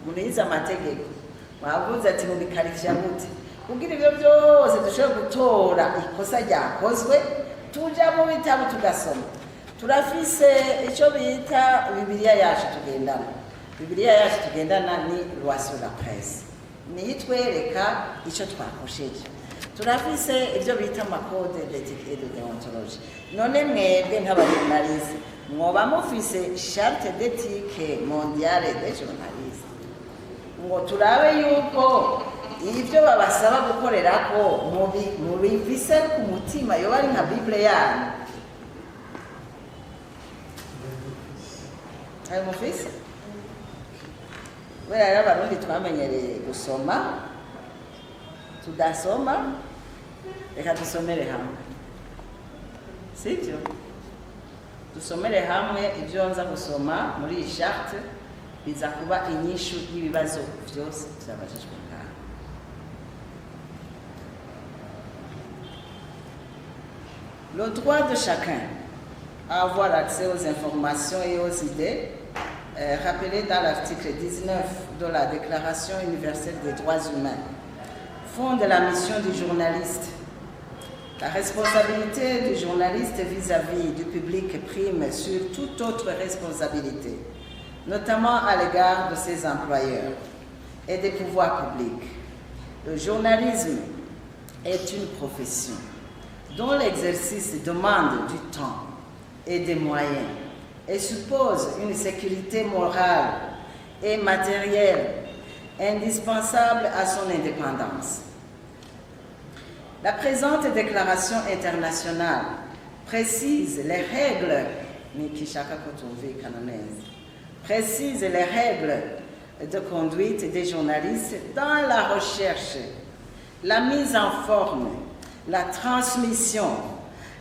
munize amategeko mwavuze ati mubikarishya gute kugira ibyo byose dushobora gutora ikosa ryakozwe tuja mu bitabo tugasoma turafise icyo bita bibiliya yacu tugendana bibiliya yacu tugendana ni loi sur la presse niyo itwereka icyo twakosheje turafise ibyo bita amakode d'éthique et de déontologie none mwebwe nk'abajournaliste mwoba mufise charte d'éthique mondiale des journalistes ngo turabe yuko ibyo babasaba gukorerako mubivise ku mutima yo bari nka bible yanyu ayo mufise kubera rero abarundi twamenyereye gusoma tudasoma reka dusomere hamwe sibyo dusomere hamwe ibyo nza gusoma muri iyi charte biza kuba inyishu y'ibibazo byose byabajijwe ngaho le droit de chacun à avoir accès aux informations et aux idées rappelé dans l'article 19 de la Déclaration universelle des droits humains fonde la mission du journaliste. La responsabilité du journaliste vis-à-vis du public prime sur toute autre responsabilité, notamment à l'égard de ses employeurs et des pouvoirs publics. Le journalisme est une profession dont l'exercice demande du temps et des moyens et suppose une sécurité morale et matérielle indispensable à son indépendance. La présente déclaration internationale précise les règles de conduite des journalistes dans la recherche, la mise en forme, la transmission,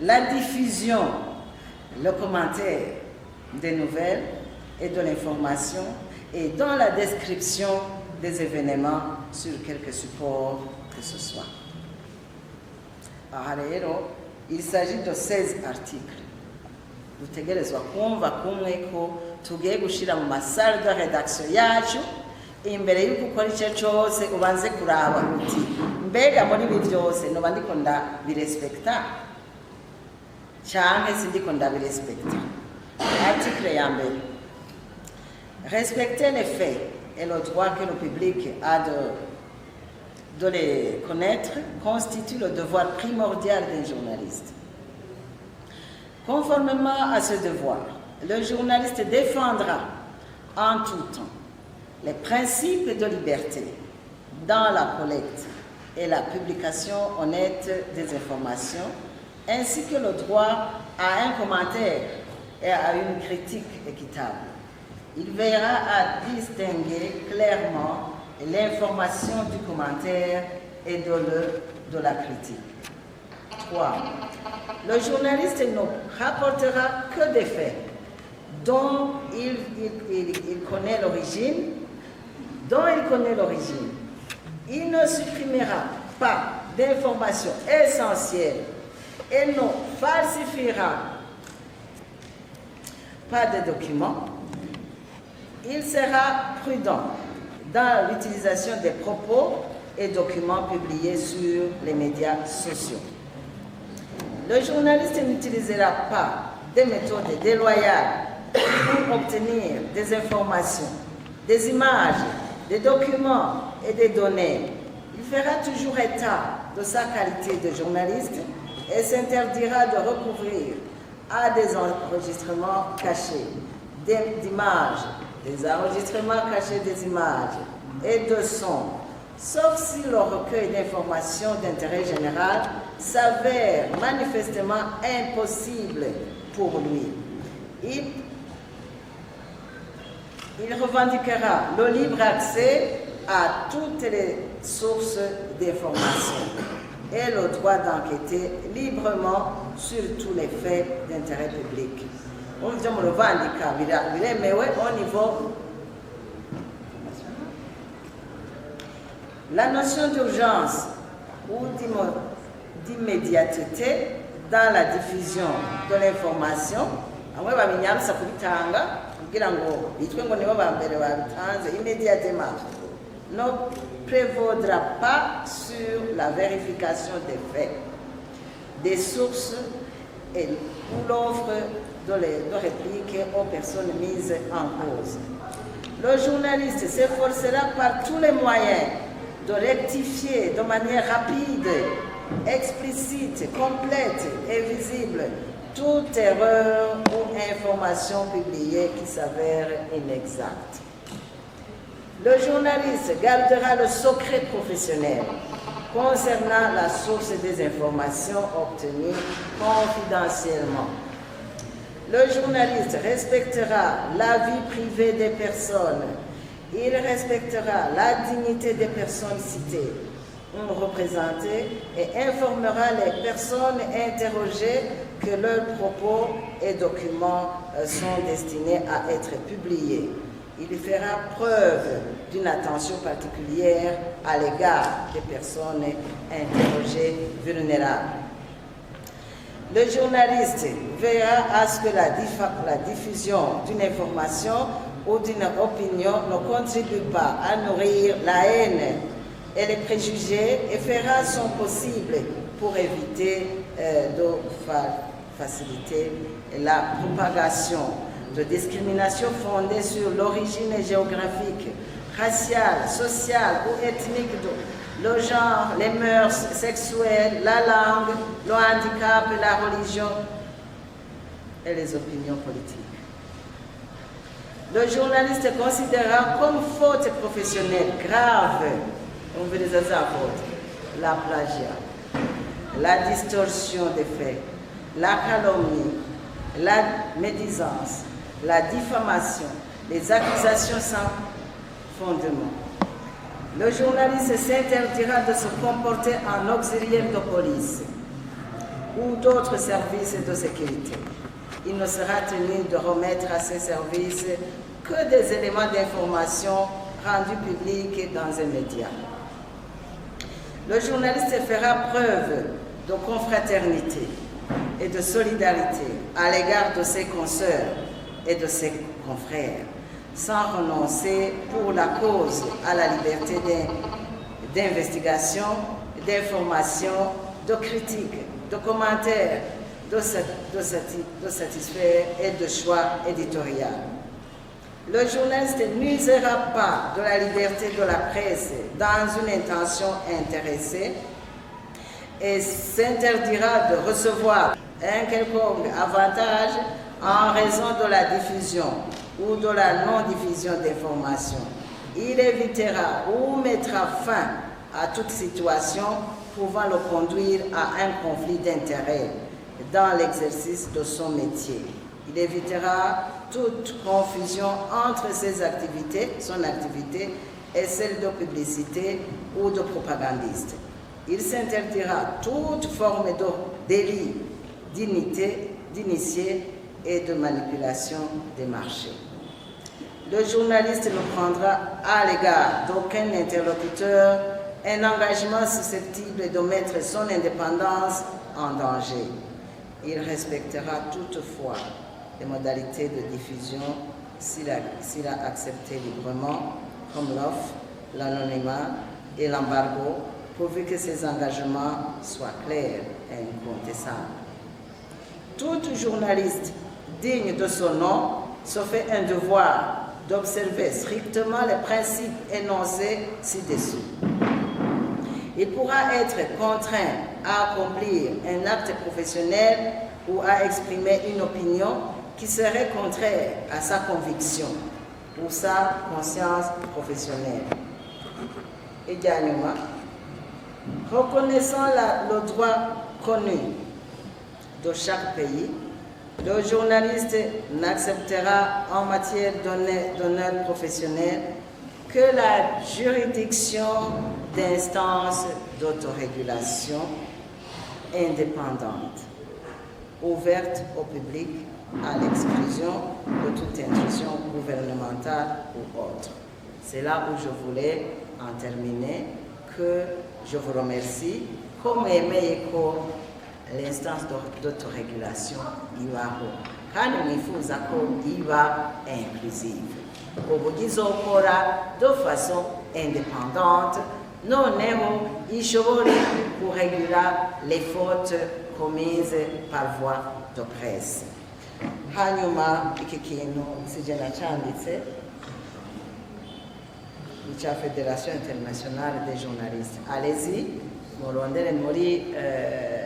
la diffusion, le commentaire des nouvelles et de l'information et dans la description des événements sur quelque support que ce soit. Alors, il s'agit de 16 articles. Dutegerezwa kumva kumwe ko tugiye gushira mu masale de rédaction yacu imbere y'uko ukora icyo cyose ubanze kuraba uti mbega muri ibi byose noba ndiko ndabirespekta canke sindiko ndabirespekta. Article ya mbere: respecter les faits et le droit que le public a de les connaître constitue le devoir primordial d'un journaliste. Conformément à ce devoir, le journaliste défendra en tout temps les principes de liberté dans la collecte et la publication honnête des informations, ainsi que le droit à un commentaire et à une critique équitable. Il veillera à distinguer clairement l'information du commentaire et de la critique. 3. Le journaliste ne rapportera que des faits dont il connaît l'origine, Il ne supprimera pas d'informations essentielles et ne falsifiera pas de documents. Il sera prudent dans l'utilisation des propos et documents publiés sur les médias sociaux. Le journaliste n'utilisera pas des méthodes déloyales pour obtenir des informations, des images, des documents et des données. Il fera toujours état de sa qualité de journaliste et s'interdira de recourir à des enregistrements cachés d'images, des enregistrements cachés des images et de sons, sauf si le recueil d'informations d'intérêt général s'avère manifestement impossible pour lui. Il revendiquera le libre accès à toutes les sources d'informations et le droit d'enquêter librement sur tous les faits d'intérêt public. On dit que le revendiquer biremewe au niveau. La notion d'urgence ou d'immédiateté dans la diffusion de l'information, immédiatement ne prévaudra pas sur la vérification des faits, des sources et l'offre de réplique aux personnes mises en cause. Le journaliste s'efforcera par tous les moyens de rectifier de manière rapide, explicite, complète et visible toute erreur ou information publiée qui s'avère inexacte. Le journaliste gardera le secret professionnel concernant la source des informations obtenues confidentiellement. Le journaliste respectera la vie privée des personnes. Il respectera la dignité des personnes citées ou représentées et informera les personnes interrogées que leurs propos et documents sont destinés à être publiés. Il fera preuve d'une attention particulière à l'égard des personnes interrogées vulnérables. Le journaliste veillera à ce que la diffusion d'une information ou d'une opinion ne contribue pas à nourrir la haine et les préjugés et fera son possible pour éviter de faciliter la propagation de discrimination fondée sur l'origine géographique, raciale, sociale ou ethnique, le genre, les mœurs sexuelles, la langue, le handicap, la religion et les opinions politiques. Le journaliste considérera comme faute professionnelle grave, on veut les fautes, la plagiat, la distorsion des faits, la calomnie, la médisance, la diffamation, les accusations sans fondement. Le journaliste s'interdira de se comporter en auxiliaire de police ou d'autres services de sécurité. Il ne sera tenu de remettre à ces services que des éléments d'information rendus publics dans un média. Le journaliste fera preuve de confraternité et de solidarité à l'égard de ses consoeurs et de ses confrères, sans renoncer pour la cause à la liberté d'investigation, d'information, de critique, de commentaires, de satisfaire et de choix éditorial. Le journaliste n'usera pas de la liberté de la presse dans une intention intéressée et s'interdira de recevoir un quelconque avantage en raison de la diffusion ou de la non-diffusion d'informations. Il évitera ou mettra fin à toute situation pouvant le conduire à un conflit d'intérêts dans l'exercice de son métier. Il évitera toute confusion entre son activité et celle de publicité ou de propagandiste. Il s'interdira toute forme de délit d'initié et de manipulation des marchés. Le journaliste ne prendra à l'égard d'aucun interlocuteur un engagement susceptible de mettre son indépendance en danger. Il respectera toutefois les modalités de diffusion s'il a accepté librement, comme l'offre, l'anonymat et l'embargo, pourvu que ces engagements soient clairs et incontestables. Tout journaliste digne de son nom se fait un devoir d'observer strictement les principes énoncés ci-dessous. Il pourra être contraint à accomplir un acte professionnel ou à exprimer une opinion qui serait contraire à sa conviction ou sa conscience professionnelle. Également, reconnaissant le droit connu de chaque pays, le journaliste n'acceptera en matière d'honneur professionnel que la juridiction d'instances d'autorégulation indépendantes, ouvertes au public à l'exclusion de toute intrusion gouvernementale ou autre. C'est là où je voulais en terminer, que je vous remercie. Comme aimé écho l'instance d'autorégulation, l'IUARO, kandi mwifuza ko iba inclusive uburyo izokora de façon indépendante noneho ishobore kuregura les fautes commises par voie de presse. Hanyuma iki kintu sije nacanditse icya Fédération internationale des journalistes. Allez-y, murondere muri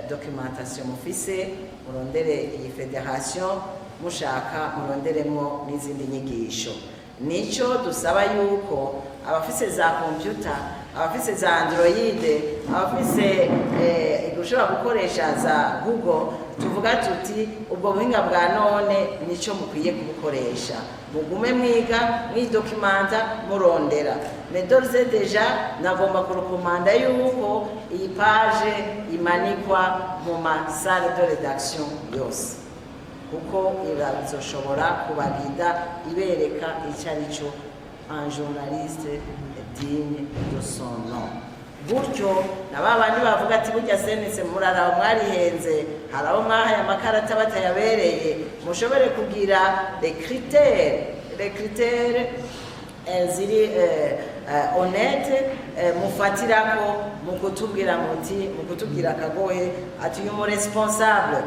documentation mufise, murondere iyi federation, mushaka muronderemo n'izindi nyigisho. Nico dusaba yuko abafise za computer, abafise za Android, abafise gushobora gukoresha za Google, tuvuga tuti ubwo buhinga bwa none nico mukwiye kubukoresha. Mugume mwiga, mwidokimanta, murondera. Mais d'ores et déjà, nagomba kurukomanda yuko iyi page imanikwa mu ma salle de rédaction yose. Kuko irazoshobora kubagida ibereka icyo ari cyo un journaliste digne de son nom. Gutyo na babandi bavuga ati burya senese murara mwarihenze haraho mwahaye amakarata batayabereye mushobore kugira les critères ziri honnête mufatirako mukutubwira kagohe ati uyu mu responsable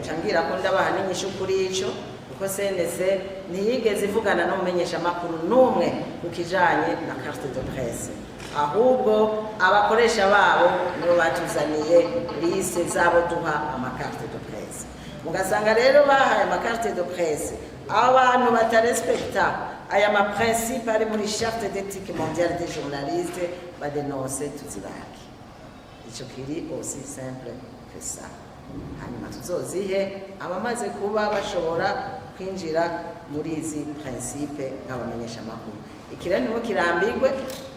ncangira ko ndabaha n'inyishu kuri ico kuko senese ntiyigeze ivugana n'umumenyesha amakuru n'umwe kukijanye na carte de presse, ahubwo abakoresha babo nibo batuzaniye liste zabo duha amakarte de presse. Mugasanga rero bahaye amakarte de presse abantu batarespekta aya maprincipe ari muri charte d'éthique mondiale des journalistes badenonse tuzibaki. Ico kiri aussi simple que ça. Hanyuma tuzozihe abamaze kuba bashobora kwinjira muri izi principe nk'abamenyesha amakuru. Ikirere ntimukirambirwe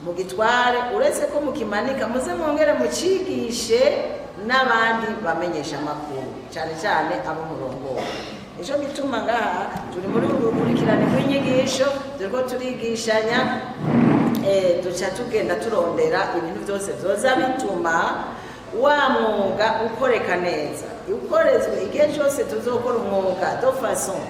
mugitware uretse ko mukimanika muze mwongere mucigishe n'abandi bamenyesha amakuru cyane cyane abo murongo. Nico gituma ngaha turi muri urukurikirane rw'inyigisho turiko turigishanya duca tugenda turondera ibintu byose vyoza bituma wa mwuga ukoreka neza. Ukorezwe igihe cyose tuzokora umwuga de façon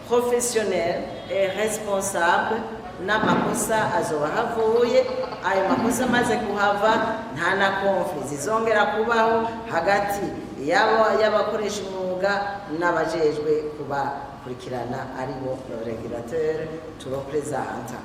professionnelle et responsable, n'amakosa azoba havuye. Ayo makosa amaze kuhava nta na conflit zizongera kubaho hagati y'abakoresha umwuga n'abajejwe kubakurikirana aribo regulateur turepresenta.